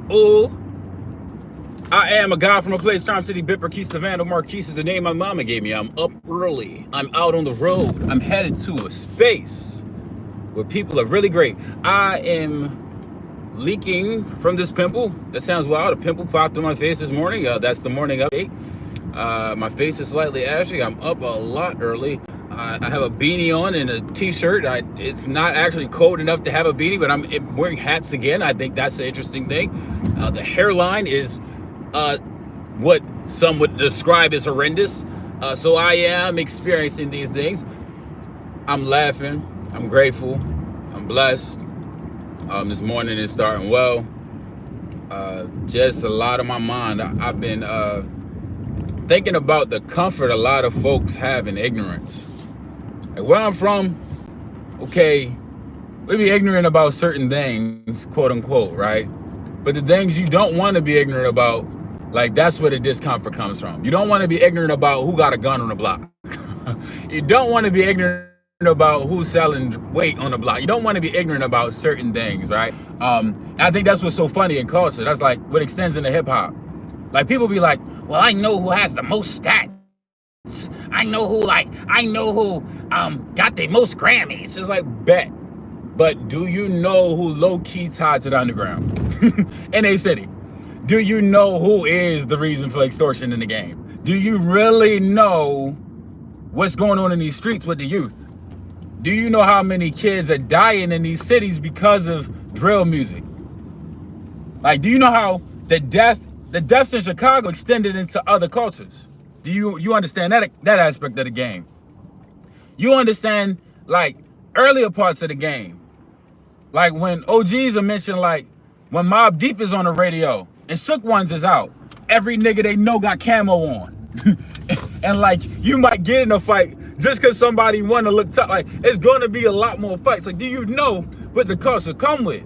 Oh, I am a guy from a place, Time City, Bit Marquise, the Vandal Marquise is the name my mama gave me. I'm up early. I'm out on the road. I'm headed to a space where people are really great. I am leaking from this pimple. That sounds wild. A pimple popped on my face this morning. That's the morning update. My face is slightly ashy. I'm up a lot early. I have a beanie on and a t-shirt. It's not actually cold enough to have a beanie, but I'm wearing hats again. I think that's an interesting thing. The hairline is what some would describe as horrendous. So I am experiencing these things. I'm laughing. I'm grateful. I'm blessed. This morning is starting well. Just a lot on my mind. I've been thinking about the comfort a lot of folks have in ignorance. Like where I'm from, okay, we be ignorant about certain things, quote unquote, right? But the things you don't want to be ignorant about, like that's where the discomfort comes from. You don't want to be ignorant about who got a gun on the block. You don't want to be ignorant about who's selling weight on the block. You don't want to be ignorant about certain things, right? I think that's what's so funny in culture. That's like what extends into hip hop. Like people be like, well, I know who has the most stats. I know who got the most Grammys. It's like, bet. But do you know who low-key tied to the underground in a city? Do you know who is the reason for extortion in the game? Do you really know what's going on in these streets with the youth? Do you know how many kids are dying in these cities because of drill music? Like, do you know how the deaths in Chicago extended into other cultures? Do you understand that aspect of the game? You understand like earlier parts of the game, like when OGs are mentioned, like when Mobb Deep is on the radio and Shook Ones is out, every nigga they know got camo on, and like you might get in a fight just because somebody want to look tough. Like it's going to be a lot more fights. Like, do you know what the culture come with?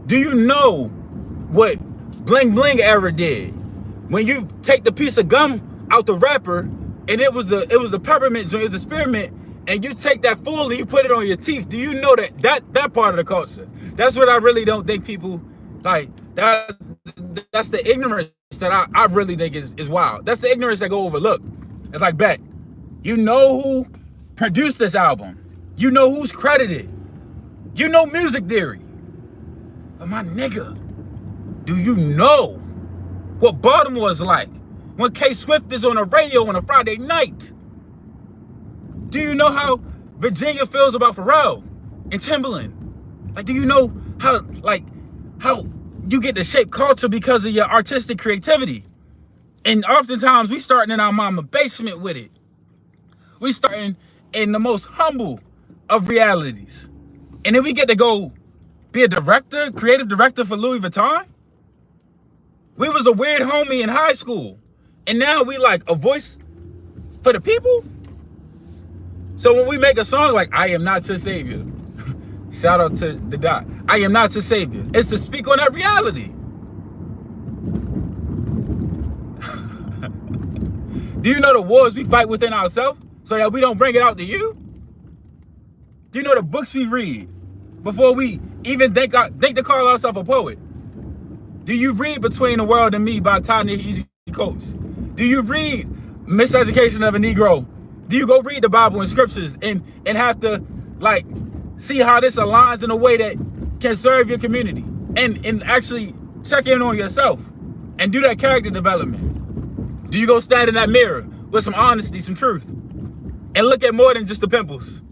Do you know what Bling Bling era did? When you take the piece of gum out the wrapper, and it was a peppermint joint, it was a spearmint, and you take that full and you put it on your teeth. Do you know that part of the culture? That's what I really don't think people like. That's the ignorance that I really think is wild. That's the ignorance that go overlooked. It's like, bet, you know who produced this album, you know who's credited, you know music theory, but my nigga, do you know what Baltimore is like when K Swift is on the radio on a Friday night? Do you know how Virginia feels about Pharrell and Timbaland? Like, do you know how you get to shape culture because of your artistic creativity? And oftentimes we starting in our mama basement with it. We starting in the most humble of realities. And then we get to go be a director, creative director for Louis Vuitton. We was a weird homie in high school, and now we like a voice for the people. So when we make a song like I Am Not Your Savior, shout out to the doc, I am not your savior, it's to speak on that reality. Do you know the wars we fight within ourselves so that we don't bring it out to you? Do you know the books we read before we even think to call ourselves a poet? Do you read Between the World and Me by Ta-Nehisi Coates? Do you read Miseducation of a Negro? Do you go read the Bible and scriptures and have to like see how this aligns in a way that can serve your community and actually check in on yourself and do that character development? Do you go stand in that mirror with some honesty, some truth, and look at more than just the pimples?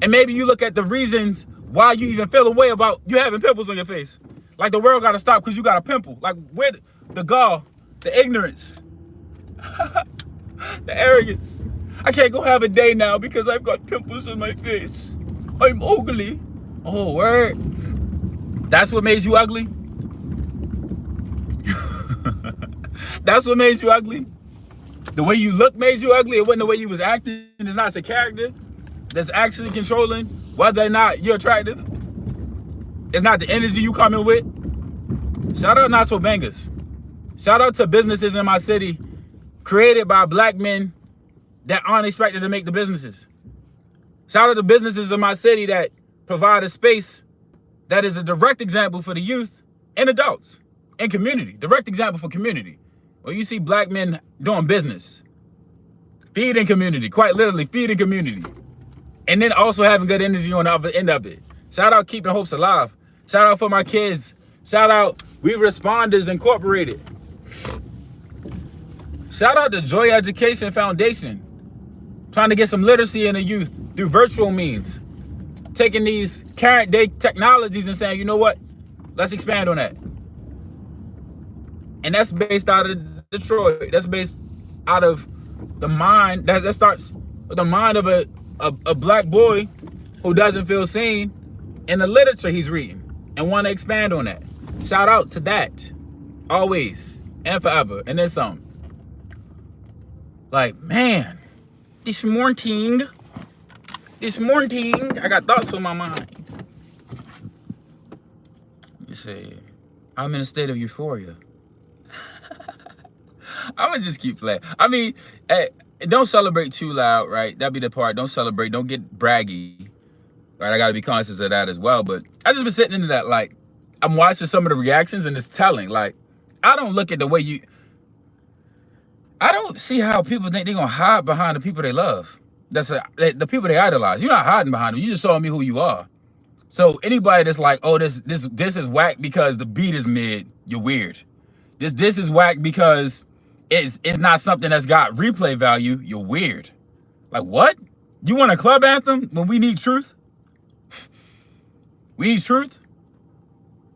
And maybe you look at the reasons why you even feel a way about you having pimples on your face. Like the world gotta stop because you got a pimple. Like where the gall, the ignorance, the arrogance. I can't go have a day now because I've got pimples on my face. I'm ugly. Oh, word. That's what made you ugly? That's what made you ugly? The way you look made you ugly? It wasn't the way you was acting? It's not your character that's actually controlling whether or not you're attractive? It's not the energy you coming with? Shout out Nacho Bangers. Shout out to businesses in my city created by black men that aren't expected to make the businesses. Shout out to businesses in my city that provide a space that is a direct example for the youth and adults and community. Direct example for community. Well, you see black men doing business, feeding community, quite literally feeding community, and then also having good energy on the other end of it. Shout out Keeping Hopes Alive. Shout out for my kids. Shout out We Responders Incorporated. Shout out to Joy Education Foundation, trying to get some literacy in the youth through virtual means, taking these current day technologies and saying, you know what, let's expand on that. And that's based out of Detroit. That's based out of the mind, that starts with the mind of a black boy who doesn't feel seen in the literature he's reading and want to expand on that. Shout out to that, always and forever, and then some. Like, man, this morning, I got thoughts on my mind. Let me see. I'm in a state of euphoria. I'm gonna just keep playing. I mean, don't celebrate too loud, right? That'd be the part. Don't celebrate. Don't get braggy, right? I gotta be conscious of that as well. But I just been sitting into that. Like, I'm watching some of the reactions and it's telling. Like, I don't look at the way you. I don't see how people think they're gonna hide behind the people they love. The people they idolize. You're not hiding behind them. You just showing me who you are. So anybody that's like, oh, this is whack because the beat is mid, you're weird. This is whack because it's not something that's got replay value, you're weird. Like, what? You want a club anthem when we need truth? We need truth?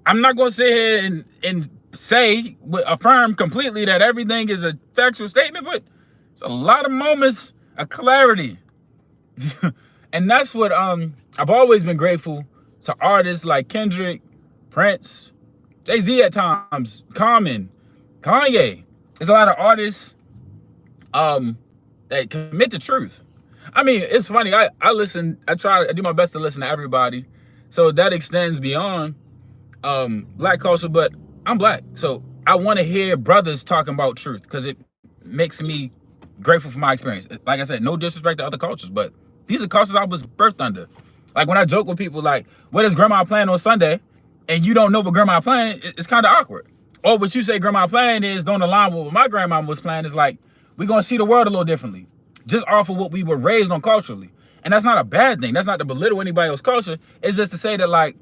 I'm not gonna sit here and say, affirm completely that everything is a factual statement, but it's a lot of moments of clarity. And that's what I've always been grateful to artists like Kendrick, Prince, Jay-Z at times, Common, Kanye. There's a lot of artists that commit to truth. I mean, it's funny. I do my best to listen to everybody. So that extends beyond black culture, but I'm black. So I want to hear brothers talking about truth because it makes me grateful for my experience. Like I said, no disrespect to other cultures, but these are cultures I was birthed under. Like when I joke with people like, what is grandma playing on Sunday? And you don't know what grandma playing, it's kind of awkward. Or what you say grandma playing is don't align with what my grandma was playing. Is like, we're going to see the world a little differently. Just off of what we were raised on culturally. And that's not a bad thing. That's not to belittle anybody else's culture. It's just to say that like,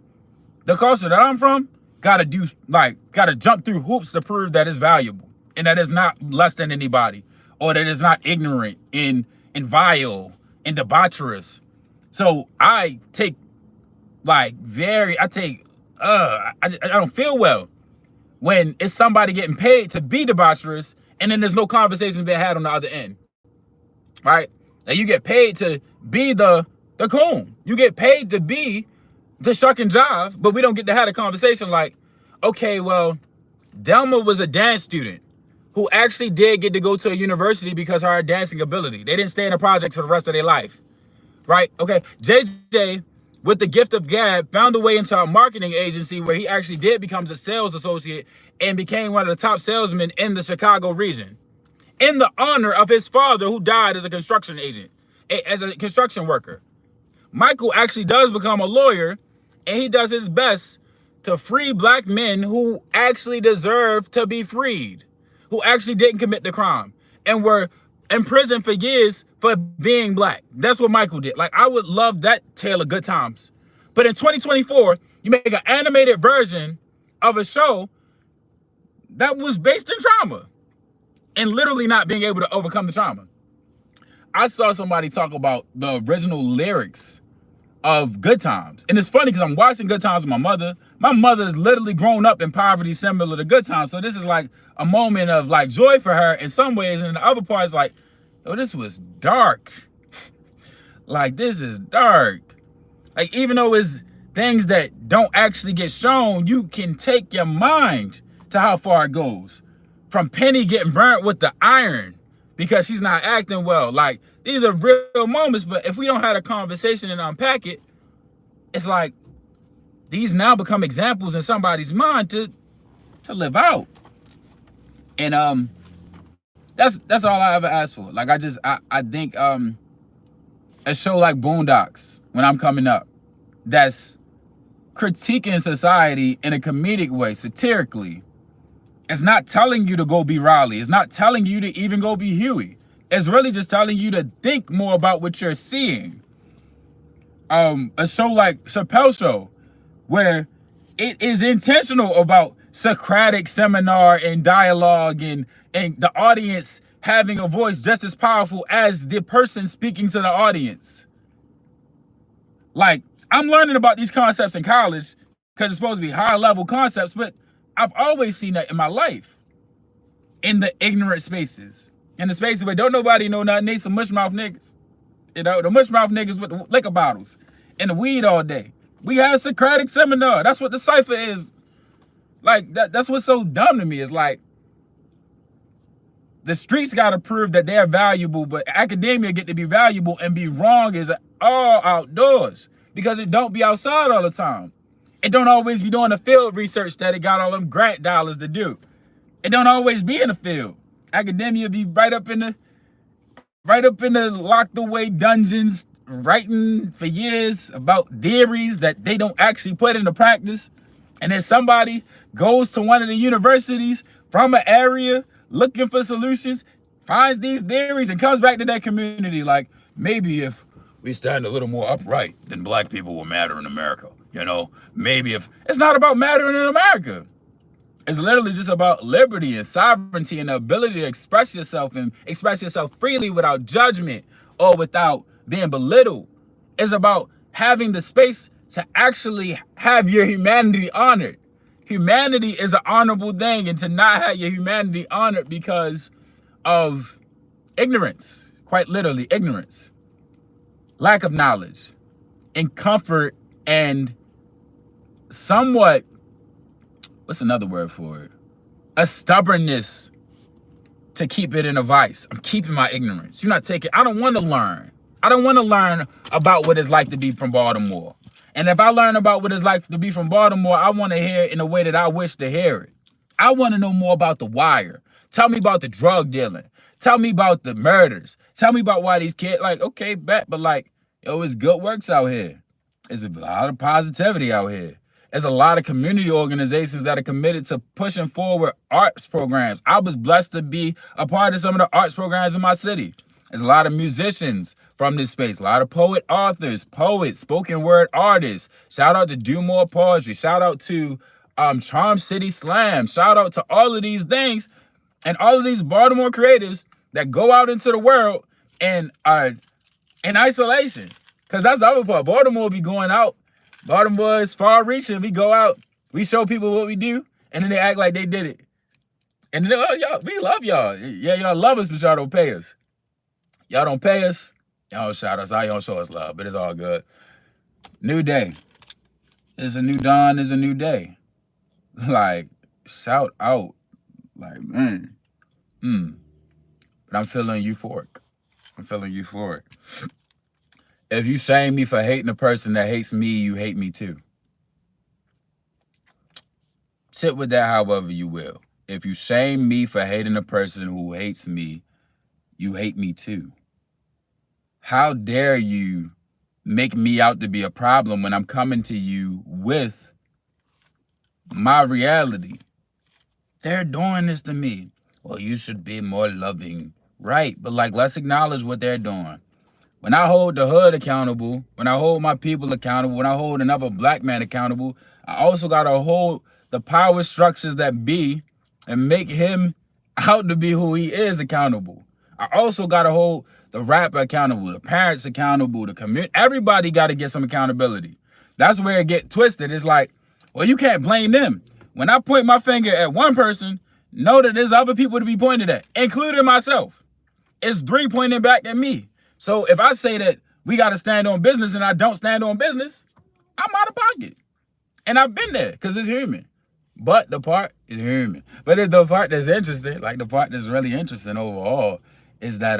the culture that I'm from, gotta jump through hoops to prove that it's valuable. And that it's not less than anybody. Or that it's not ignorant and vile and debaucherous. So I don't feel well when it's somebody getting paid to be debaucherous and then there's no conversations being had on the other end, right? And you get paid to be the coon. You get paid to be the shuck and jive, but we don't get to have a conversation like, okay, well, Delma was a dance student who actually did get to go to a university because of her dancing ability. They didn't stay in the projects for the rest of their life, right? Okay, JJ, with the gift of gab, found a way into a marketing agency where he actually did become a sales associate and became one of the top salesmen in the Chicago region, in the honor of his father who died as a construction agent, as a construction worker. Michael actually does become a lawyer, and he does his best to free black men who actually deserve to be freed, who actually didn't commit the crime and were in prison for years for being black. That's what Michael did. Like, I would love that tale of good times. But in 2024, you make an animated version of a show that was based in trauma and literally not being able to overcome the trauma. I saw somebody talk about the original lyrics of Good Times. And it's funny because I'm watching Good Times with my mother. My mother's literally grown up in poverty similar to Good Times. So this is like a moment of like joy for her in some ways. And the other part is like, oh, this was dark. Like, this is dark. Like, even though it's things that don't actually get shown, you can take your mind to how far it goes. From Penny getting burnt with the iron because she's not acting well. Like, these are real moments, but if we don't have a conversation and unpack it, it's like these now become examples in somebody's mind to live out. And that's all I ever asked for. Like, I think a show like Boondocks, when I'm coming up, that's critiquing society in a comedic way, satirically. It's not telling you to go be Raleigh. It's not telling you to even go be Huey. It's really just telling you to think more about what you're seeing. A show like Chappelle Show, where it is intentional about Socratic seminar and dialogue and the audience having a voice just as powerful as the person speaking to the audience. Like, I'm learning about these concepts in college because it's supposed to be high level concepts, but I've always seen that in my life, in the ignorant spaces, in the spaces where don't nobody know nothing. They some mushmouth niggas, you know, the mushmouth niggas with the liquor bottles and the weed all day. We have Socratic seminar. That's what the cipher is. Like, that's what's so dumb to me. Is like, the streets got to prove that they're valuable, but academia get to be valuable and be wrong is all outdoors because it don't be outside all the time. It don't always be doing the field research that it got all them grant dollars to do. It don't always be in the field. Academia be right up in the locked away dungeons, writing for years about theories that they don't actually put into practice. And then somebody goes to one of the universities from an area looking for solutions, finds these theories, and comes back to that community like, maybe if we stand a little more upright, then black people will matter in America. You know, maybe if it's not about mattering in America. It's literally just about liberty and sovereignty and the ability to express yourself and express yourself freely without judgment or without being belittled. It's about having the space to actually have your humanity honored. Humanity is an honorable thing, and to not have your humanity honored because of ignorance, quite literally ignorance, lack of knowledge, and comfort, and somewhat, what's another word for it? A stubbornness to keep it in a vice. I'm keeping my ignorance. You're not taking, I don't want to learn. I don't want to learn about what it's like to be from Baltimore. And if I learn about what it's like to be from Baltimore, I want to hear it in a way that I wish to hear it. I want to know more about The Wire. Tell me about the drug dealing. Tell me about the murders. Tell me about why these kids, like, okay, bet, but like, yo, it's good works out here. There's a lot of positivity out here. There's a lot of community organizations that are committed to pushing forward arts programs. I was blessed to be a part of some of the arts programs in my city. There's a lot of musicians from this space, a lot of poet authors, poets, spoken word artists. Shout out to Do More Poetry. Shout out to Charm City Slam. Shout out to all of these things and all of these Baltimore creatives that go out into the world and are in isolation. Because that's the other part. Baltimore be going out. Baltimore is far reaching. We go out, we show people what we do, and then they act like they did it. And then, oh, y'all, we love y'all. Yeah, y'all love us, but y'all don't pay us. Y'all don't pay us. Y'all don't shout us out. Y'all don't show us love, but it's all good. New day. It's a new dawn. It's a new day. Like, shout out. Like, man. But I'm feeling euphoric. I'm feeling euphoric. If you shame me for hating a person that hates me, you hate me too. Sit with that however you will. If you shame me for hating a person who hates me, you hate me too. How dare you make me out to be a problem when I'm coming to you with my reality? They're doing this to me. Well, you should be more loving. Right, but like, let's acknowledge what they're doing. When I hold the hood accountable, when I hold my people accountable, when I hold another black man accountable, I also got to hold the power structures that be and make him out to be who he is accountable. I also got to hold the rapper accountable, the parents accountable, the community. Everybody got to get some accountability. That's where it get twisted. It's like, well, you can't blame them. When I point my finger at one person, know that there's other people to be pointed at, including myself. It's 3 pointing back at me. So if I say that we got to stand on business and I don't stand on business, I'm out of pocket. And I've been there because it's human. But the part is human. But it's the part that's interesting, like the part that's really interesting overall, is that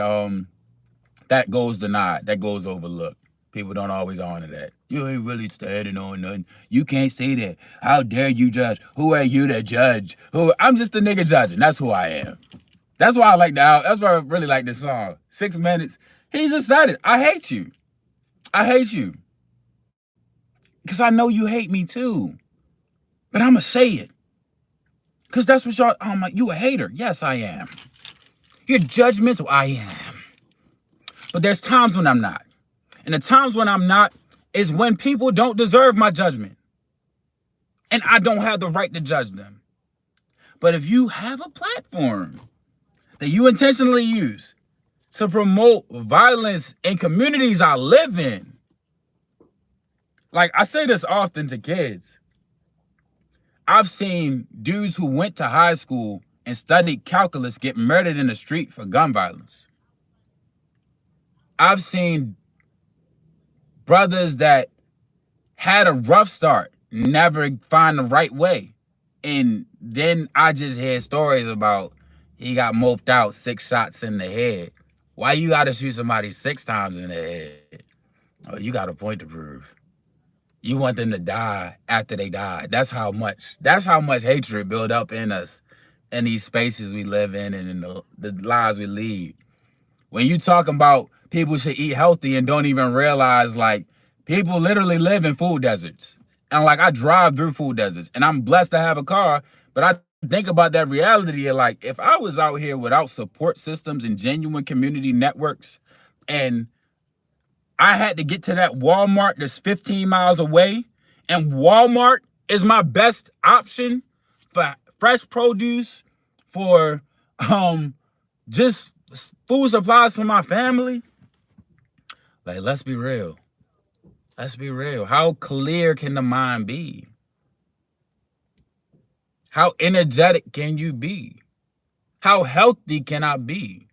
that goes denied, that goes overlooked. People don't always honor that. You ain't really standing on nothing. You can't say that. How dare you judge? Who are you to judge? I'm just a nigga judging. That's who I am. That's why I like that's why I really like this song. 6 minutes. He just said it. I hate you. I hate you. Because I know you hate me too. But I'm going to say it. Because that's what y'all, I'm like, you a hater. Yes, I am. You're judgmental. I am. But there's times when I'm not. And the times when I'm not is when people don't deserve my judgment. And I don't have the right to judge them. But if you have a platform that you intentionally use to promote violence in communities I live in, like I say this often to kids, I've seen dudes who went to high school and studied calculus get murdered in the street for gun violence. I've seen brothers that had a rough start never find the right way. And then I just hear stories about he got moped out 6 shots in the head. Why you gotta shoot somebody 6 times in the head? Oh, you got a point to prove. You want them to die after they die. That's how much hatred build up in us, in these spaces we live in and in the lives we lead. When you talk about people should eat healthy and don't even realize, like, people literally live in food deserts. And like, I drive through food deserts and I'm blessed to have a car, but I think about that reality of, like, if I was out here without support systems and genuine community networks, and I had to get to that Walmart that's 15 miles away, and Walmart is my best option for fresh produce, for just food supplies for my family. Like, let's be real. Let's be real. How clear can the mind be? How energetic can you be? How healthy can I be?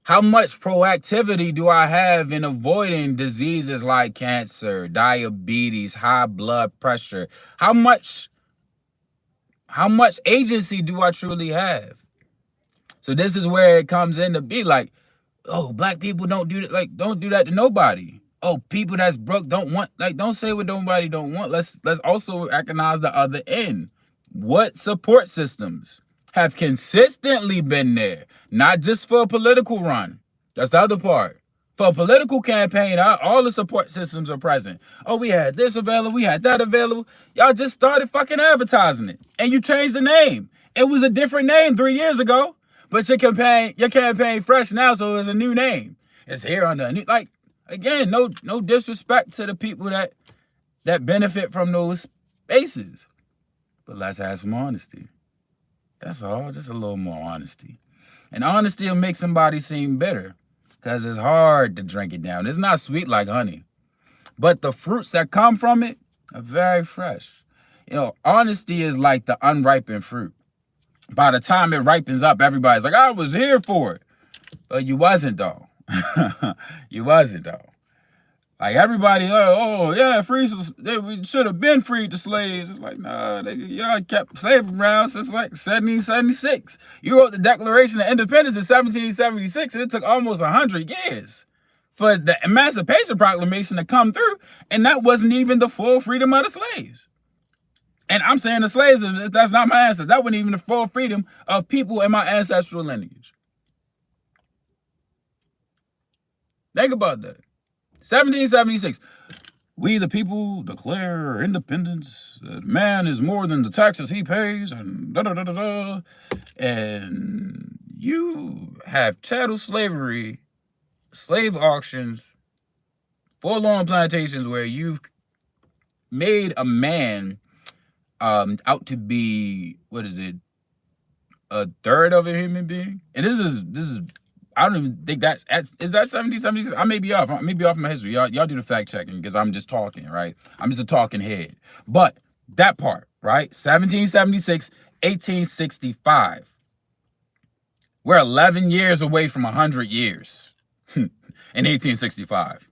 How much proactivity do I have in avoiding diseases like cancer, diabetes, high blood pressure? How much agency do I truly have? So this is where it comes in to be like, oh, black people don't do that. Like, don't do that to nobody. Oh, people that's broke don't want, like, don't say what nobody don't want. Let's also recognize the other end. What support systems have consistently been there, not just for a political run. That's the other part. For a political campaign, all the support systems are present. Oh, we had this available, we had that available. Y'all just started fucking advertising it, and you changed the name. It was a different name 3 years ago, but your campaign fresh now, so it's a new name. It's here on the new, like, again, no disrespect to the people that benefit from those spaces, but let's have some honesty. That's all, just a little more honesty. And honesty will make somebody seem bitter, because it's hard to drink it down. It's not sweet like honey, but the fruits that come from it are very fresh. You know, honesty is like the unripened fruit. By the time it ripens up, everybody's like, I was here for it. But you wasn't, though. You wasn't, though. Like, everybody, oh yeah, we should have been freed the slaves. It's like, nah, y'all kept slavery around since like 1776. You wrote the Declaration of Independence in 1776, and it took almost 100 years for the Emancipation Proclamation to come through, and that wasn't even the full freedom of the slaves. And I'm saying the slaves, that's not my ancestors. That wasn't even the full freedom of people in my ancestral lineage. Think about that. 1776, we the people declare independence. Man is more than the taxes he pays, and da-da-da-da-da. And you have chattel slavery, slave auctions, forlorn plantations where you've made a man out to be, what is it, a third of a human being? And this is I don't even think is that 1776? I may be off. I may be off my history. Y'all do the fact checking, because I'm just talking, right? I'm just a talking head. But that part, right? 1776, 1865. We're 11 years away from 100 years in 1865.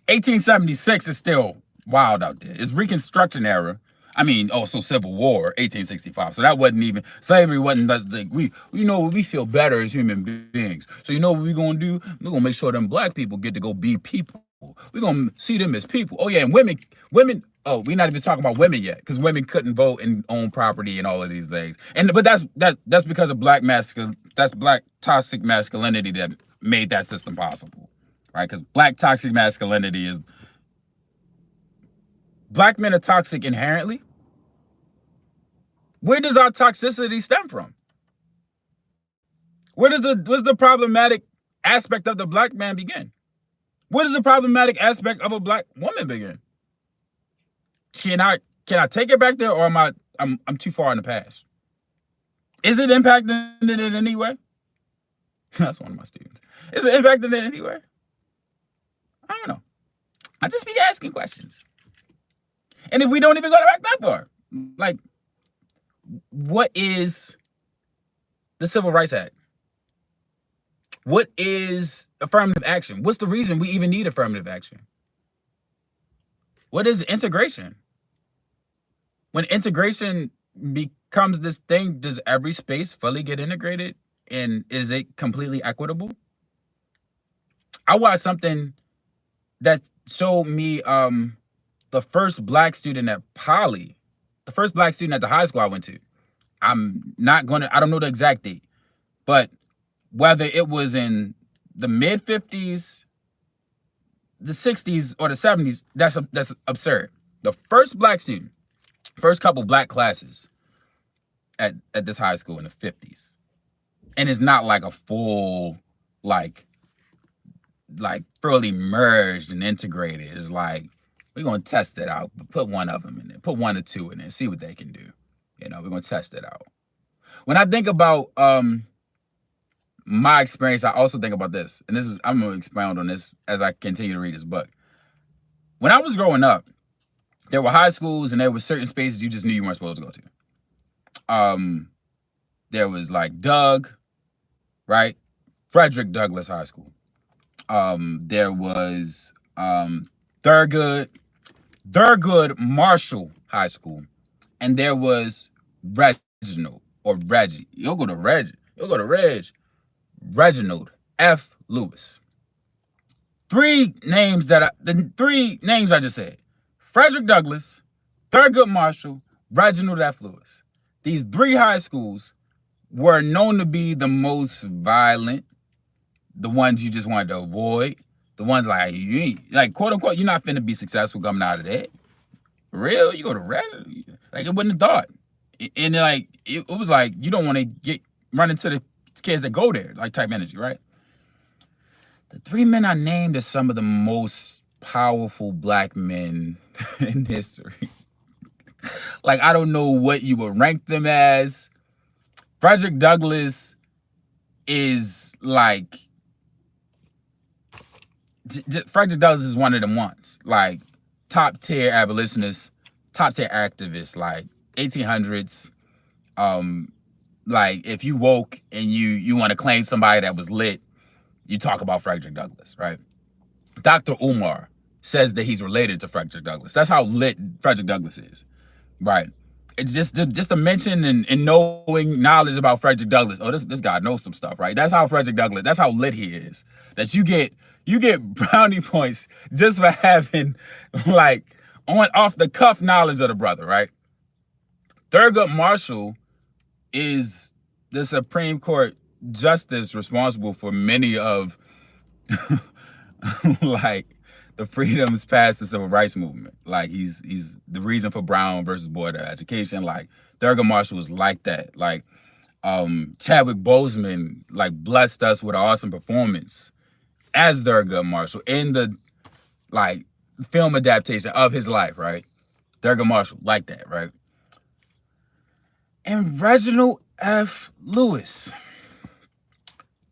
1876 is still wild out there. It's Reconstruction era. I mean, also Civil War, 1865. So that wasn't even, slavery wasn't, like, we feel better as human beings. So you know what we're going to do? We're going to make sure them black people get to go be people. We're going to see them as people. Oh, yeah, and women, oh, we're not even talking about women yet, because women couldn't vote and own property and all of these things. But that's because of black toxic masculinity that made that system possible, right? Because black toxic masculinity is Black men are toxic inherently? Where does our toxicity stem from? Where's the problematic aspect of the black man begin? Where does the problematic aspect of a black woman begin? Can I take it back there, or I'm too far in the past? Is it impacting it in any way? That's one of my students. Is it impacting it in any way? I don't know. I just be asking questions. And if we don't even go back that far, like, what is the Civil Rights Act? What is affirmative action? What's the reason we even need affirmative action? What is integration? When integration becomes this thing, does every space fully get integrated? And is it completely equitable? I watched something that showed me the first black student at Poly, the first black student at the high school I went to. I don't know the exact date, but whether it was in the mid 50s, the 60s, or the 70s, that's absurd. The first black student, first couple black classes at this high school in the 50s. And it's not like a full, like fully merged and integrated. It's like, we're going to test it out. Put one of them in there. Put one or two in there. See what they can do. You know, we're going to test it out. When I think about my experience, I also think about this. And I'm going to expound on this as I continue to read this book. When I was growing up, there were high schools and there were certain spaces you just knew you weren't supposed to go to. There was like Doug, right? Frederick Douglass High School. There was Thurgood Marshall High School, and there was Reginald or Reggie. You'll go to Reg. Reginald F. Lewis. The three names I just said: Frederick Douglass, Thurgood Marshall, Reginald F. Lewis. These three high schools were known to be the most violent, the ones you just wanted to avoid, the ones like, quote unquote, you're not finna be successful coming out of that. For real? You go to Reginald? Like, it wouldn't have thought. And like, it was like, you don't want to run into the kids that go there, like type energy, right? The three men I named are some of the most powerful black men in history. Like, I don't know what you would rank them as. Frederick Douglass is like, Frederick Douglass is one of them ones, like top tier abolitionists, top tier activists, like 1800s. Like, if you woke and you want to claim somebody that was lit, you talk about Frederick Douglass, right? Dr. Umar says that he's related to Frederick Douglass. That's how lit Frederick Douglass is, right? It's just to mention and knowing knowledge about Frederick Douglass. Oh, this guy knows some stuff, right? That's how Frederick Douglass, that's how lit he is. That you get brownie points just for having like off the cuff knowledge of the brother, right? Thurgood Marshall is the Supreme Court justice responsible for many of like the freedoms past the civil rights movement. Like, he's the reason for Brown versus Board of Education. Like, Thurgood Marshall was like that. Like, Chadwick Boseman like blessed us with an awesome performance as Thurgood Marshall in the like film adaptation of his life, right? Thurgood Marshall like that, right? And Reginald F. Lewis.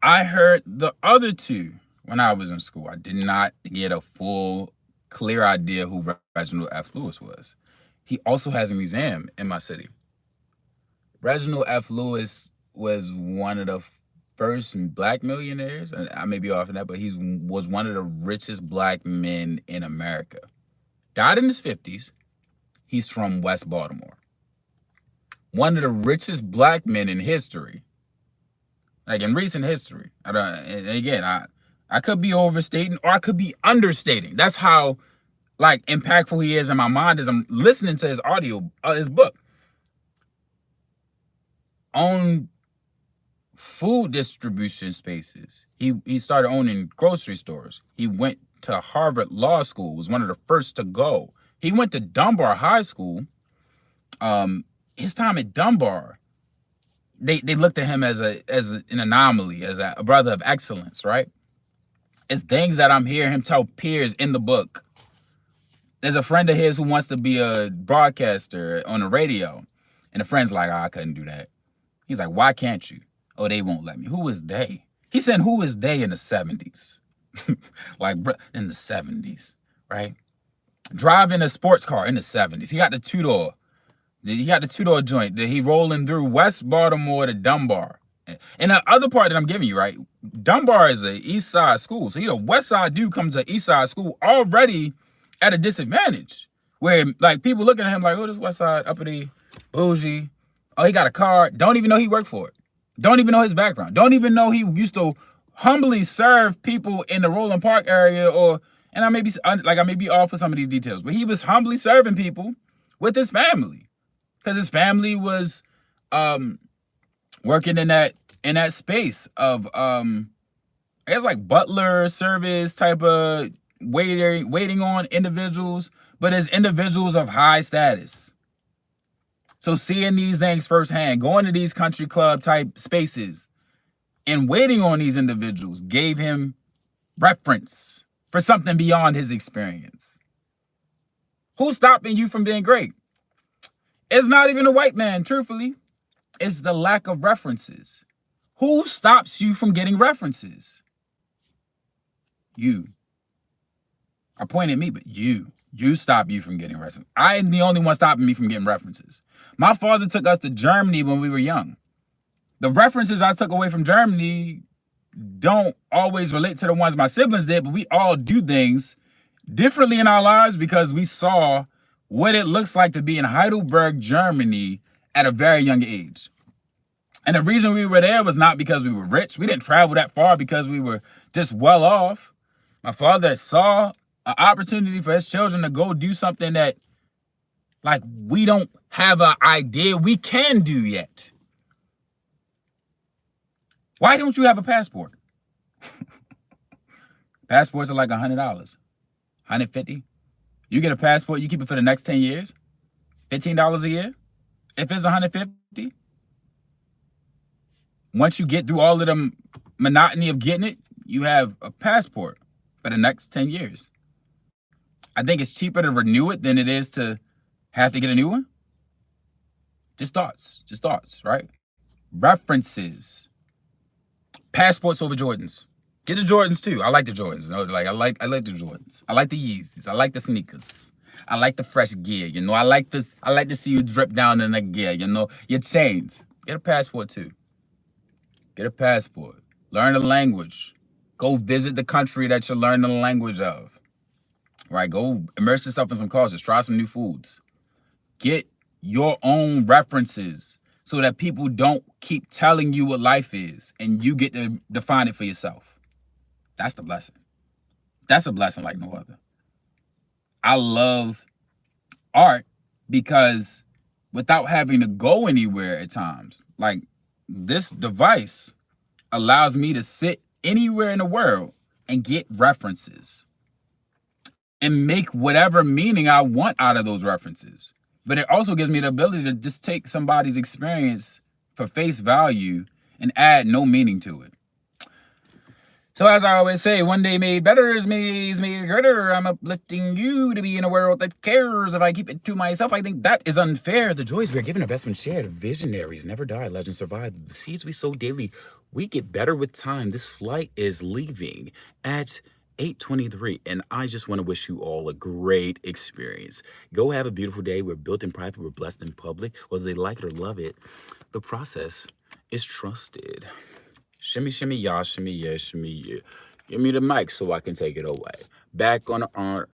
I heard the other two when I was in school. I did not get a full, clear idea who Reginald F. Lewis was. He also has a museum in my city. Reginald F. Lewis was one of the first black millionaires, and I may be off on that, but he was one of the richest black men in America. Died in his 50s. He's from West Baltimore. One of the richest black men in history. Like, in recent history. And again, I could be overstating or I could be understating. That's how like impactful he is in my mind as I'm listening to his audio, his book. Owned food distribution spaces. He started owning grocery stores. He went to Harvard Law School, was one of the first to go. He went to Dunbar High School. His time at Dunbar, they looked at him as an anomaly, as a brother of excellence, right? It's things that I'm hearing him tell peers in the book. There's a friend of his who wants to be a broadcaster on the radio. And the friend's like, oh, I couldn't do that. He's like, why can't you? Oh, they won't let me. Who is they? He said, who is they in the 70s? Like, in the 70s, right? Driving a sports car in the 70s. He got the two-door. He got the two-door joint. He rolling through West Baltimore to Dunbar. And the other part that I'm giving you, right? Dunbar is a East Side school. So, West Side dude comes to East Side school already at a disadvantage. Where, like, people looking at him like, oh, this West Side, uppity, bougie. Oh, he got a car. Don't even know he worked for it. Don't even know his background. Don't even know he used to humbly serve people in the Roland Park area, and I may be off for some of these details, but he was humbly serving people with his family, because his family was working in that space of I guess like butler service type of waiting on individuals, but as individuals of high status. So seeing these things firsthand, going to these country club type spaces and waiting on these individuals gave him reference for something beyond his experience. Who's stopping you from being great? It's not even a white man, truthfully. It's the lack of references. Who stops you from getting references? You. I point at me, but you stop you from getting references. I am the only one stopping me from getting references. My father took us to Germany when we were young. The references I took away from Germany don't always relate to the ones my siblings did, but we all do things differently in our lives because we saw what it looks like to be in Heidelberg, Germany at a very young age. And the reason we were there was not because we were rich. We didn't travel that far because we were just well off. My father saw an opportunity for his children to go do something that, like, we don't have an idea we can do yet. Why don't you have a passport? Passports are like $100, $150. You get a passport, you keep it for the next 10 years, $15 a year. If it's $150, once you get through all of the monotony of getting it, you have a passport for the next 10 years. I think it's cheaper to renew it than it is to have to get a new one. Just thoughts, right? References. Passports over Jordans. Get the Jordans too. I like the Jordans. I like the Jordans. I like the Yeezys. I like the sneakers. I like the fresh gear. I like this. I like to see you drip down in the gear. Your chains. Get a passport too. Get a passport. Learn the language. Go visit the country that you're learning the language of. Right? Go immerse yourself in some cultures. Try some new foods. Get your own references so that people don't keep telling you what life is and you get to define it for yourself. That's the blessing. That's a blessing like no other. I love art because without having to go anywhere at times, like this device allows me to sit anywhere in the world and get references and make whatever meaning I want out of those references. But it also gives me the ability to just take somebody's experience for face value and add no meaning to it. So as I always say, one day made better is made greater. I'm uplifting you to be in a world that cares. If I keep it to myself, I think that is unfair. The joys we are given are best when shared. Visionaries never die. Legends survive. The seeds we sow daily, we get better with time. This flight is leaving at 8:23, and I just want to wish you all a great experience. Go have a beautiful day. We're built in private. We're blessed in public. Whether they like it or love it, the process is trusted. Shimmy, shimmy, y'all, shimmy, yeah, shimmy, yeah. Give me the mic so I can take it away. Back on the